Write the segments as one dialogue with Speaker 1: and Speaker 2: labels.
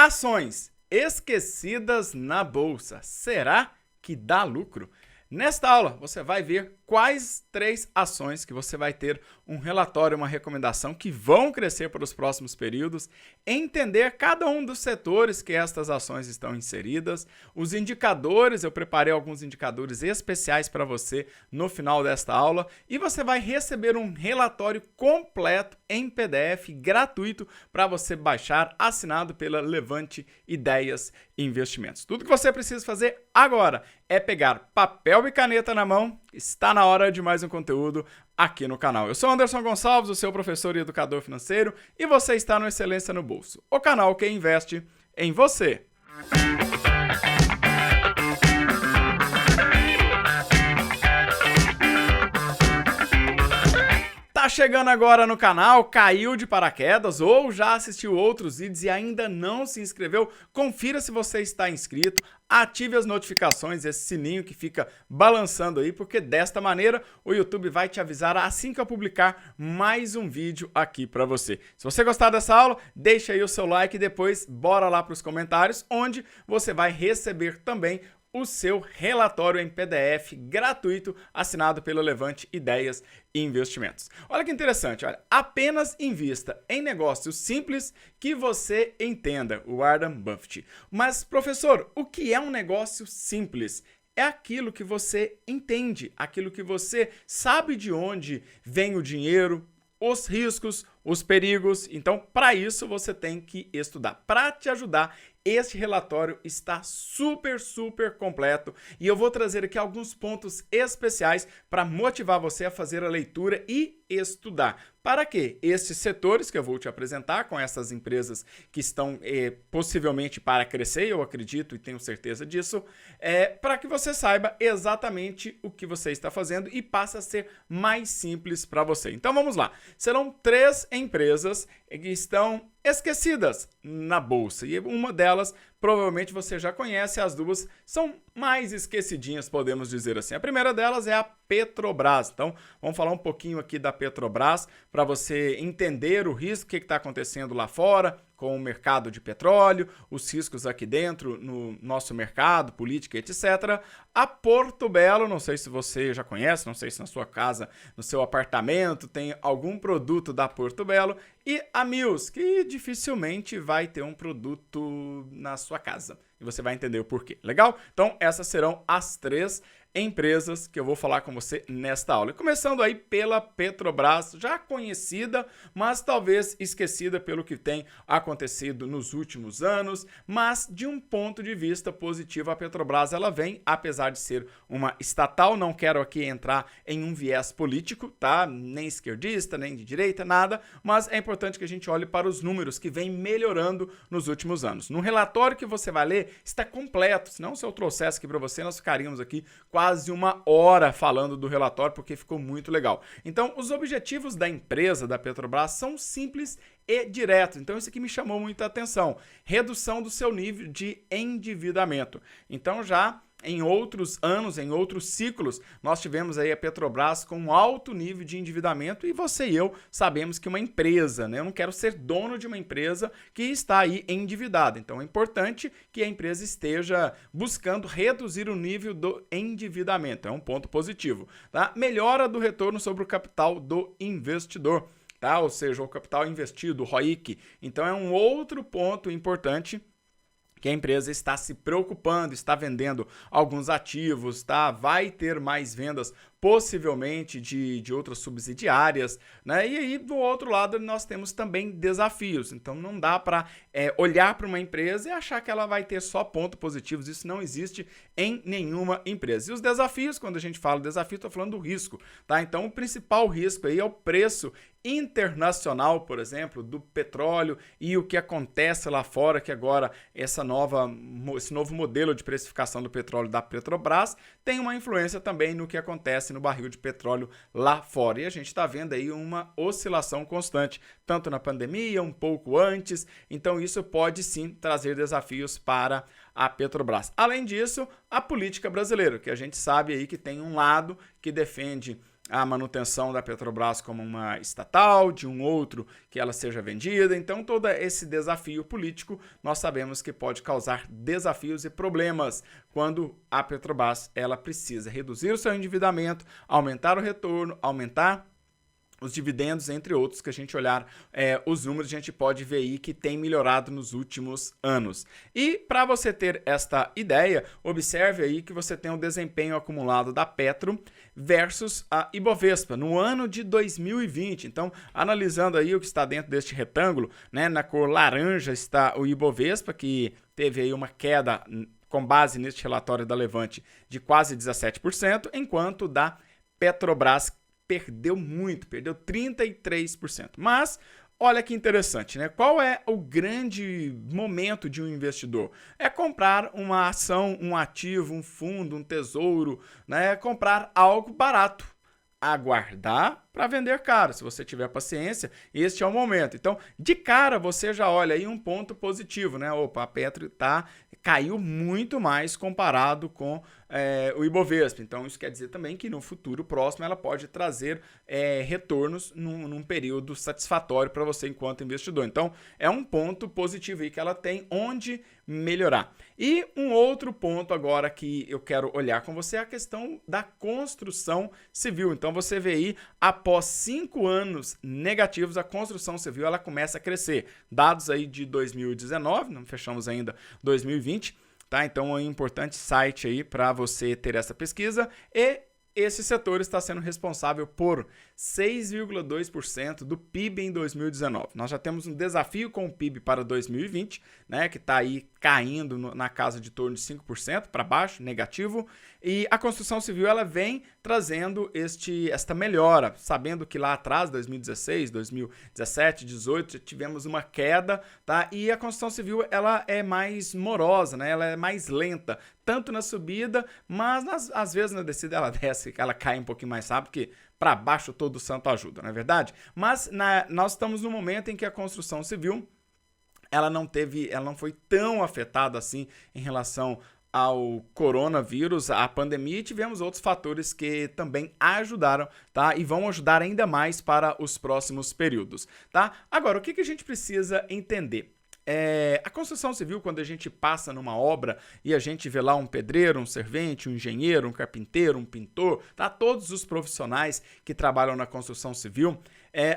Speaker 1: Ações esquecidas na bolsa. Será que dá lucro? Nesta aula, você vai ver quais 3 ações que você vai ter um relatório, uma recomendação que vão crescer para os próximos períodos, entender cada um dos setores que estas ações estão inseridas, os indicadores, eu preparei alguns indicadores especiais para você no final desta aula, e você vai receber um relatório completo em PDF gratuito para você baixar, assinado pela Levante Ideias e Investimentos. Tudo que você precisa fazer agora é pegar papel e caneta na mão. Está na hora de mais um conteúdo aqui no canal. Eu sou Anderson Gonçalves, o seu professor e educador financeiro, e você está no Excelência no Bolso, o canal que investe em você. Tá chegando agora no canal, caiu de paraquedas ou já assistiu outros vídeos e ainda não se inscreveu? Confira se você está inscrito, ative as notificações, esse sininho que fica balançando aí, porque desta maneira o YouTube vai te avisar assim que eu publicar mais um vídeo aqui para você. Se você gostar dessa aula, deixa aí o seu like e depois bora lá para os comentários, onde você vai receber também o seu relatório em PDF gratuito, assinado pela Levante Ideias e Investimentos. Olha que interessante, olha, apenas invista em negócios simples que você entenda, o Warren Buffett. Mas, professor, o que é um negócio simples? É aquilo que você entende, aquilo que você sabe de onde vem o dinheiro, os riscos, os perigos. Então, para isso, você tem que estudar. Para te ajudar, este relatório está super completo e eu vou trazer aqui alguns pontos especiais para motivar você a fazer a leitura e estudar. Para que estes setores que eu vou te apresentar, com essas empresas que estão possivelmente para crescer, eu acredito e tenho certeza disso, para que você saiba exatamente o que você está fazendo e passe a ser mais simples para você. Então vamos lá. Serão 3 empresas que estão esquecidas na bolsa e uma delas provavelmente você já conhece, as duas são mais esquecidinhas, podemos dizer assim. A primeira delas é a Petrobras. Então, vamos falar um pouquinho aqui da Petrobras para você entender o risco que está acontecendo lá fora com o mercado de petróleo, os riscos aqui dentro no nosso mercado, política, etc. A Porto Belo, não sei se você já conhece, não sei se na sua casa, no seu apartamento tem algum produto da Porto Belo, e a Mills, que dificilmente vai ter um produto na sua casa. E você vai entender o porquê. Legal? Então, essas serão as 3 empresas que eu vou falar com você nesta aula. E começando aí pela Petrobras, já conhecida, mas talvez esquecida pelo que tem acontecido nos últimos anos, mas de um ponto de vista positivo, a Petrobras ela vem, apesar de ser uma estatal, não quero aqui entrar em um viés político, tá? Nem esquerdista, nem de direita, nada, mas é importante que a gente olhe para os números que vem melhorando nos últimos anos. No relatório que você vai ler, está completo, senão se eu trouxesse aqui para você, nós ficaríamos aqui quase 1 hora falando do relatório, porque ficou muito legal. Então, os objetivos da empresa, da Petrobras, são simples e diretos. Então, isso aqui me chamou muita atenção. Redução do seu nível de endividamento. Então, já em outros anos, em outros ciclos, nós tivemos aí a Petrobras com um alto nível de endividamento e você e eu sabemos que uma empresa, né? Eu não quero ser dono de uma empresa que está aí endividada. Então é importante que a empresa esteja buscando reduzir o nível do endividamento. É um ponto positivo, tá? Melhora do retorno sobre o capital do investidor, tá? Ou seja, o capital investido, o ROIC. Então é um outro ponto importante que a empresa está se preocupando, está vendendo alguns ativos, tá? Vai ter mais vendas possivelmente de outras subsidiárias, né? E aí, do outro lado, nós temos também desafios. Então, não dá para olhar para uma empresa e achar que ela vai ter só pontos positivos. Isso não existe em nenhuma empresa. E os desafios, quando a gente fala desafio, estou falando do risco, tá? Então, o principal risco aí é o preço internacional, por exemplo, do petróleo e o que acontece lá fora, que agora esse novo modelo de precificação do petróleo da Petrobras tem uma influência também no que acontece no barril de petróleo lá fora. E a gente está vendo aí uma oscilação constante, tanto na pandemia, um pouco antes. Então isso pode sim trazer desafios para a Petrobras. Além disso, a política brasileira, que a gente sabe aí que tem um lado que defende a manutenção da Petrobras como uma estatal, de um outro que ela seja vendida. Então, todo esse desafio político, nós sabemos que pode causar desafios e problemas quando a Petrobras ela precisa reduzir o seu endividamento, aumentar o retorno, aumentar os dividendos, entre outros, que a gente olhar os números, a gente pode ver aí que tem melhorado nos últimos anos. E para você ter esta ideia, observe aí que você tem o desempenho acumulado da Petro versus a Ibovespa no ano de 2020. Então, analisando aí o que está dentro deste retângulo, né, na cor laranja está o Ibovespa, que teve aí uma queda com base neste relatório da Levante de quase 17%, enquanto da Petrobras perdeu muito, perdeu 33%. Mas, olha que interessante, né? Qual é o grande momento de um investidor? É comprar uma ação, um ativo, um fundo, um tesouro, né? Comprar algo barato. Aguardar para vender caro. Se você tiver paciência, este é o momento. Então, de cara, você já olha aí um ponto positivo, né? Opa, a Petro caiu muito mais comparado com o Ibovespa. Então, isso quer dizer também que no futuro próximo ela pode trazer retornos num período satisfatório para você enquanto investidor. Então, é um ponto positivo aí que ela tem onde melhorar. E um outro ponto agora que eu quero olhar com você é a questão da construção civil. Então, você vê aí, após 5 anos negativos, a construção civil ela começa a crescer. Dados aí de 2019, não fechamos ainda 2020, tá? Então é um importante site aí para você ter essa pesquisa. E esse setor está sendo responsável por 6,2% do PIB em 2019. Nós já temos um desafio com o PIB para 2020, né, que está aí caindo na casa de torno de 5% para baixo, negativo, e a construção civil ela vem trazendo esta melhora, sabendo que lá atrás, 2016, 2017, 2018, tivemos uma queda, tá? E a construção civil ela é mais morosa, né? Ela é mais lenta, tanto na subida, mas às vezes na descida ela desce, ela cai um pouquinho mais rápido, porque para baixo todo santo ajuda, não é verdade? Mas nós estamos no momento em que a construção civil ela não foi tão afetada assim em relação ao coronavírus, à pandemia, e tivemos outros fatores que também ajudaram, tá? E vão ajudar ainda mais para os próximos períodos, tá? Agora, o que a gente precisa entender? A construção civil, quando a gente passa numa obra e a gente vê lá um pedreiro, um servente, um engenheiro, um carpinteiro, um pintor, tá? Todos os profissionais que trabalham na construção civil,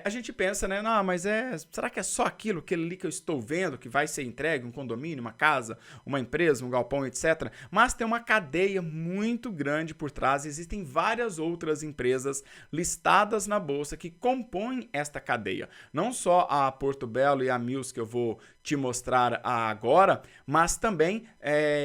Speaker 1: a gente pensa, né? Não, mas será que é só aquilo ali que eu estou vendo que vai ser entregue, um condomínio, uma casa, uma empresa, um galpão, etc. Mas tem uma cadeia muito grande por trás. Existem várias outras empresas listadas na bolsa que compõem esta cadeia. Não só a Porto Belo e a Mills que eu vou te mostrar agora, mas também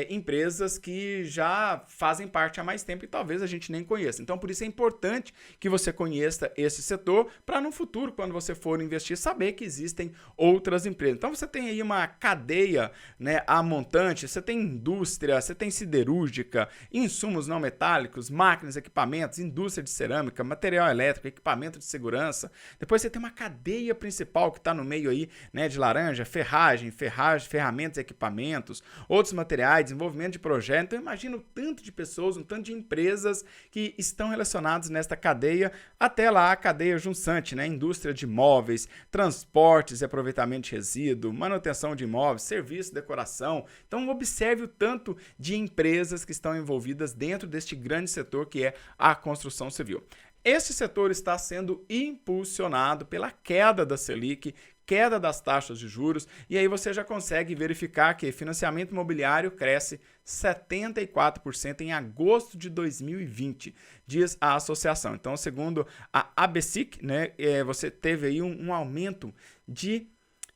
Speaker 1: empresas que já fazem parte há mais tempo e talvez a gente nem conheça. Então, por isso é importante que você conheça esse setor para no futuro, quando você for investir, saber que existem outras empresas. Então, você tem aí uma cadeia, né, a montante, você tem indústria, você tem siderúrgica, insumos não metálicos, máquinas, equipamentos, indústria de cerâmica, material elétrico, equipamento de segurança. Depois você tem uma cadeia principal que está no meio aí, né, de laranja, ferramentas e equipamentos, outros materiais, desenvolvimento de projeto. Então, imagina o tanto de pessoas, um tanto de empresas que estão relacionadas nesta cadeia, até lá a cadeia junçante, né? Indústria de imóveis, transportes e aproveitamento de resíduo, manutenção de imóveis, serviço, decoração. Então, observe o tanto de empresas que estão envolvidas dentro deste grande setor que é a construção civil. Este setor está sendo impulsionado pela queda da Selic, queda das taxas de juros, e aí você já consegue verificar que financiamento imobiliário cresce 74% em agosto de 2020, diz a associação. Então, segundo a ABSIC, né, você teve aí um aumento de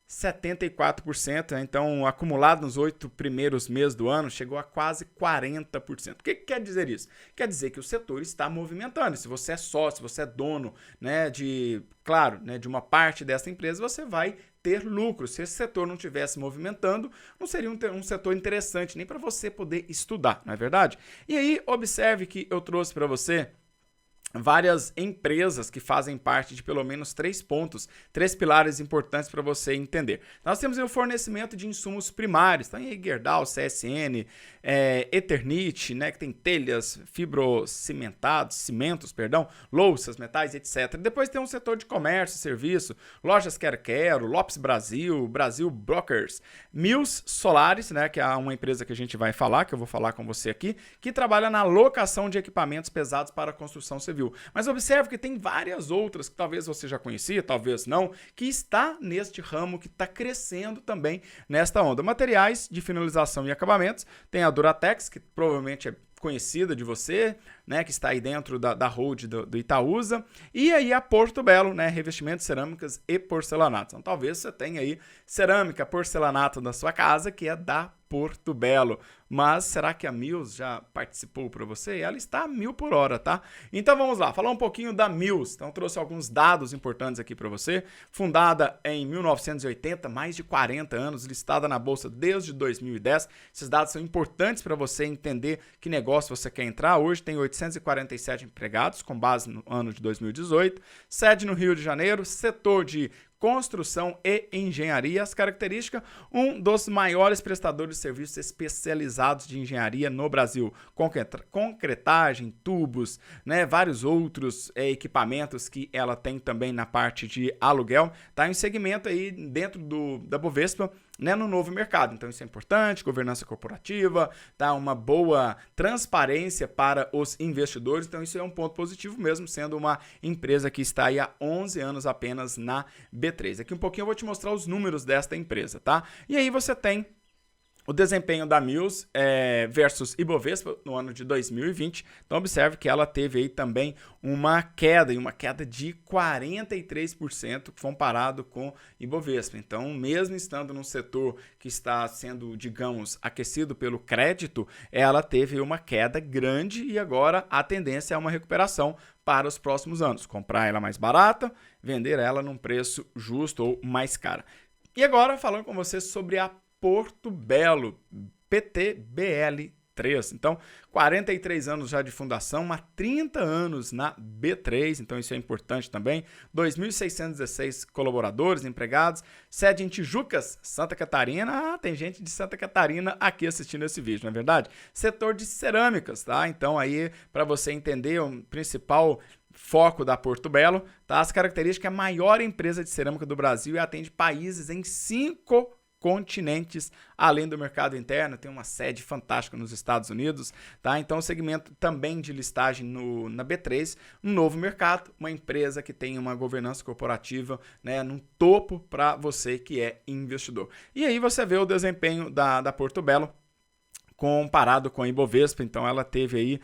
Speaker 1: 74%, né? Então, acumulado nos 8 primeiros meses do ano, chegou a quase 40%. O que quer dizer isso? Quer dizer que o setor está movimentando. Se você é sócio, se você é dono, né, de uma parte dessa empresa, você vai ter lucro. Se esse setor não estivesse movimentando, não seria um setor interessante nem para você poder estudar, não é verdade? E aí, observe que eu trouxe para você várias empresas que fazem parte de pelo menos 3 pontos, 3 pilares importantes para você entender. Nós temos o fornecimento de insumos primários, então aí Gerdau, CSN, Eternit, né, que tem telhas, cimentos, louças, metais, etc. Depois tem um setor de comércio e serviço, lojas Quero, Lopes Brasil, Brasil Brokers, Mills Solares, né, que é uma empresa que a gente vai falar, que eu vou falar com você aqui, que trabalha na locação de equipamentos pesados para a construção civil. Mas observe que tem várias outras que talvez você já conhecia, talvez não, que está neste ramo, que está crescendo também nesta onda. Materiais de finalização e acabamentos, tem a Duratex, que provavelmente é conhecida de você, né, que está aí dentro da hold do Itaúsa, e aí a Porto Belo, né, revestimentos, cerâmicas e porcelanatos. Então talvez você tenha aí cerâmica, porcelanato na sua casa, que é da Porto Belo. Mas será que a Mills já participou para você? Ela está a 1000 por hora, tá? Então vamos lá, falar um pouquinho da Mills. Então trouxe alguns dados importantes aqui para você. Fundada em 1980, mais de 40 anos, listada na bolsa desde 2010. Esses dados são importantes para você entender que negócio você quer entrar. Hoje tem 847 empregados, com base no ano de 2018. Sede no Rio de Janeiro, setor de construção e engenharia. As características, um dos maiores prestadores de serviços especializados de engenharia no Brasil. Concretagem, tubos, né, vários outros equipamentos que ela tem também na parte de aluguel. Tá em segmento aí dentro da Bovespa, né, no novo mercado. Então isso é importante, governança corporativa, tá, uma boa transparência para os investidores. Então isso é um ponto positivo mesmo, sendo uma empresa que está aí há 11 anos apenas na B3. Aqui um pouquinho eu vou te mostrar os números desta empresa, tá? E aí você tem o desempenho da Mills versus Ibovespa no ano de 2020. Então observe que ela teve aí também uma queda de 43% comparado com Ibovespa. Então, mesmo estando num setor que está sendo, digamos, aquecido pelo crédito, ela teve uma queda grande e agora a tendência é uma recuperação para os próximos anos. Comprar ela mais barata, vender ela num preço justo ou mais cara. E agora, falando com você sobre a Porto Belo, PTBL3. Então, 43 anos já de fundação, há 30 anos na B3, então isso é importante também. 2.616 colaboradores, empregados, sede em Tijucas, Santa Catarina. Tem gente de Santa Catarina aqui assistindo esse vídeo, não é verdade? Setor de cerâmicas, tá? Então aí, para você entender, o principal foco da Porto Belo, tá? As características, é a maior empresa de cerâmica do Brasil e atende países em 5 continentes, além do mercado interno, tem uma sede fantástica nos Estados Unidos, tá? Então, o segmento também de listagem na B3, um novo mercado, uma empresa que tem uma governança corporativa, né, no topo para você que é investidor. E aí você vê o desempenho da Porto Belo comparado com a Ibovespa. Então ela teve aí,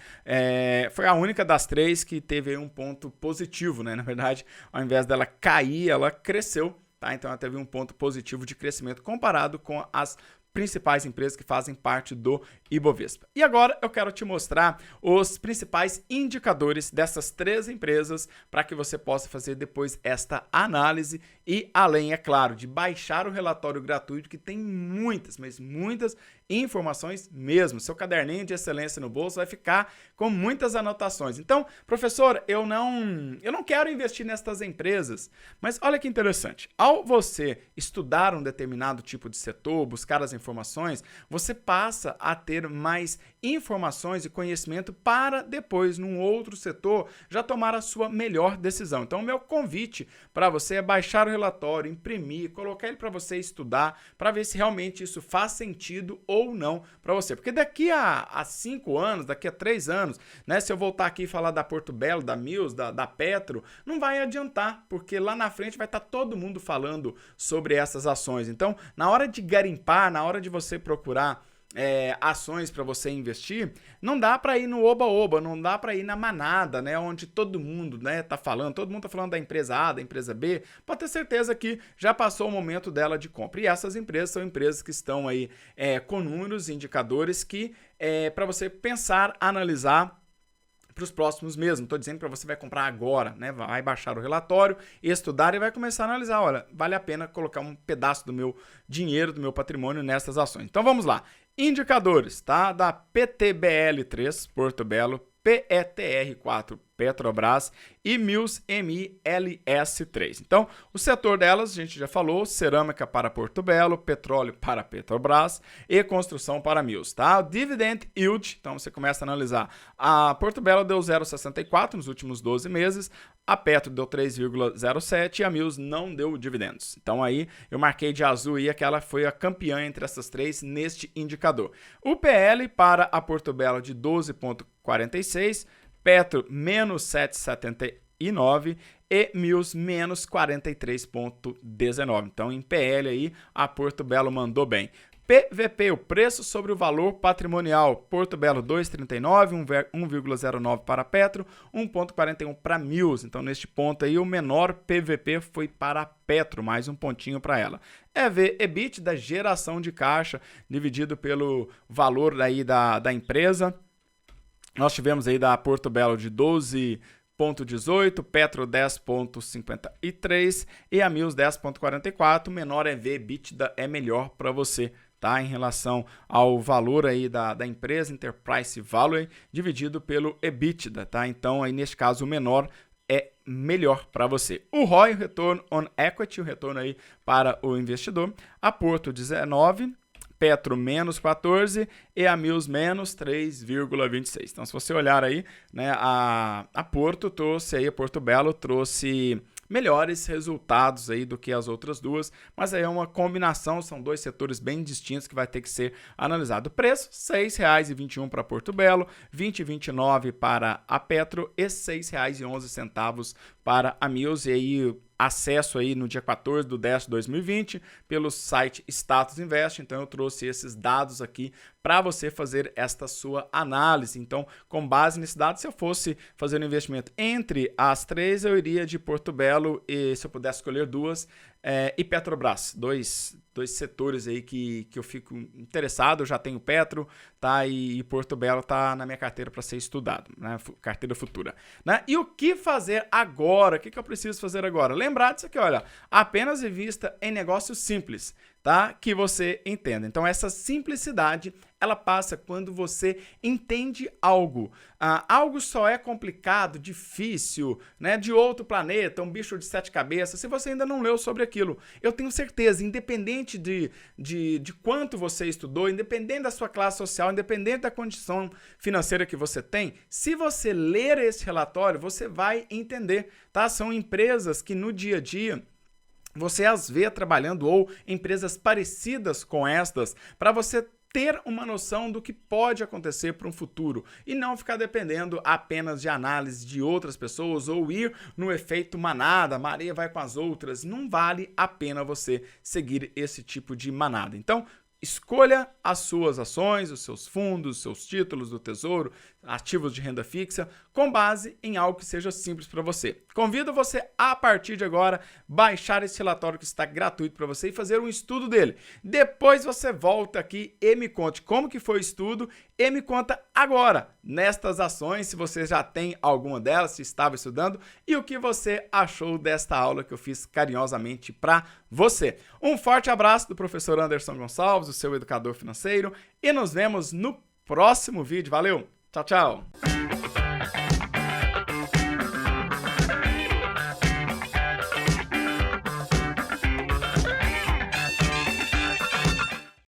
Speaker 1: foi a única das 3 que teve aí um ponto positivo, né? Na verdade, ao invés dela cair, ela cresceu. Tá? Então ela teve um ponto positivo de crescimento comparado com as principais empresas que fazem parte do Ibovespa. E agora eu quero te mostrar os principais indicadores dessas 3 empresas para que você possa fazer depois esta análise e, além, é claro, de baixar o relatório gratuito, que tem muitas, mas muitas informações mesmo. Seu caderninho de excelência no bolso vai ficar com muitas anotações. Então, professor, eu não quero investir nestas empresas, mas olha que interessante. Ao você estudar um determinado tipo de setor, buscar as informações, você passa a ter mais informações e conhecimento para depois, num outro setor, já tomar a sua melhor decisão. Então, o meu convite para você é baixar o relatório, imprimir, colocar ele para você estudar, para ver se realmente isso faz sentido ou não para você. Porque daqui a 5 anos, daqui a 3 anos, né, se eu voltar aqui e falar da Porto Belo, da Mills, da Petro, não vai adiantar, porque lá na frente vai estar todo mundo falando sobre essas ações. Então, na hora de garimpar, na hora de você procurar ações para você investir, não dá para ir no oba-oba, não dá para ir na manada, né, onde todo mundo, né, tá falando, todo mundo tá falando da empresa A, da empresa B, pode ter certeza que já passou o momento dela de compra. E essas empresas são empresas que estão aí com números, indicadores que para você pensar, analisar para os próximos meses. Não estou dizendo para você vai comprar agora, né? Vai baixar o relatório, estudar e vai começar a analisar. Olha, vale a pena colocar um pedaço do meu dinheiro, do meu patrimônio nessas ações. Então vamos lá. Indicadores, tá? Da PTBL3, Porto Belo, PETR4, Petrobras e Mills MILS3. Então, o setor delas, a gente já falou, cerâmica para Porto Belo, petróleo para Petrobras e construção para Mills, tá? O dividend yield, então você começa a analisar. A Porto Belo deu 0,64 nos últimos 12 meses, a Petro deu 3,07 e a Mills não deu dividendos. Então aí eu marquei de azul aí que ela foi a campeã entre essas três neste indicador. O PL para a Porto Belo de 12,46, Petro menos 7,79 e Mills menos 43,19. Então em PL aí a Porto Belo mandou bem. PVP, o preço sobre o valor patrimonial, Porto Belo 2,39, 1,09 para Petro, 1,41 para Mills. Então, neste ponto aí, o menor PVP foi para Petro, mais um pontinho para ela. EV/EBIT da geração de caixa, dividido pelo valor aí da empresa. Nós tivemos aí da Porto Belo de 12,18, Petro 10,53 e a Mills 10,44. Menor EV/EBITDA é melhor para você, tá? Em relação ao valor aí da empresa, Enterprise Value, dividido pelo EBITDA, tá? Então, aí neste caso, o menor é melhor para você. O ROI, o Return on Equity, o retorno aí para o investidor, a Porto 19, Petro menos 14 e a Mills menos 3,26. Então, se você olhar aí, né, a Porto trouxe aí, a Porto Belo trouxe melhores resultados aí do que as outras duas, mas aí é uma combinação, são dois setores bem distintos que vai ter que ser analisado. O preço, R$ 6,21 para Porto Belo, R$ 20,29 para a Petro e R$ 6,11 para a Mills. E aí acesso aí no dia 14/10/2020 pelo site Status Invest. Então eu trouxe esses dados aqui para você fazer esta sua análise. Então, com base nesse dado, se eu fosse fazer um investimento entre as três, eu iria de Porto Belo e, se eu pudesse escolher duas, e Petrobras, dois setores aí que eu fico interessado. Eu já tenho Petro, tá? E Porto Belo tá na minha carteira para ser estudado, né? Carteira futura, né? E o que fazer agora? O que eu preciso fazer agora? Lembrar disso aqui, olha, apenas invista em negócios simples, tá? Que você entenda. Então, essa simplicidade, ela passa quando você entende algo. Algo só é complicado, difícil, né, de outro planeta, um bicho de 7 cabeças, se você ainda não leu sobre aquilo. Eu tenho certeza, independente de quanto você estudou, independente da sua classe social, independente da condição financeira que você tem, se você ler esse relatório, você vai entender, tá? São empresas que no dia a dia você as vê trabalhando, ou empresas parecidas com estas, para você ter uma noção do que pode acontecer para um futuro e não ficar dependendo apenas de análise de outras pessoas ou ir no efeito manada, Maria vai com as outras. Não vale a pena você seguir esse tipo de manada. Então, escolha as suas ações, os seus fundos, os seus títulos do Tesouro, ativos de renda fixa, com base em algo que seja simples para você. Convido você, a partir de agora, baixar esse relatório que está gratuito para você e fazer um estudo dele. Depois você volta aqui e me conte como que foi o estudo e me conta agora, nestas ações, se você já tem alguma delas, se estava estudando, e o que você achou desta aula que eu fiz carinhosamente para você. Um forte abraço do professor Anderson Gonçalves, o seu educador financeiro, e nos vemos no próximo vídeo. Valeu! Tchau, tchau!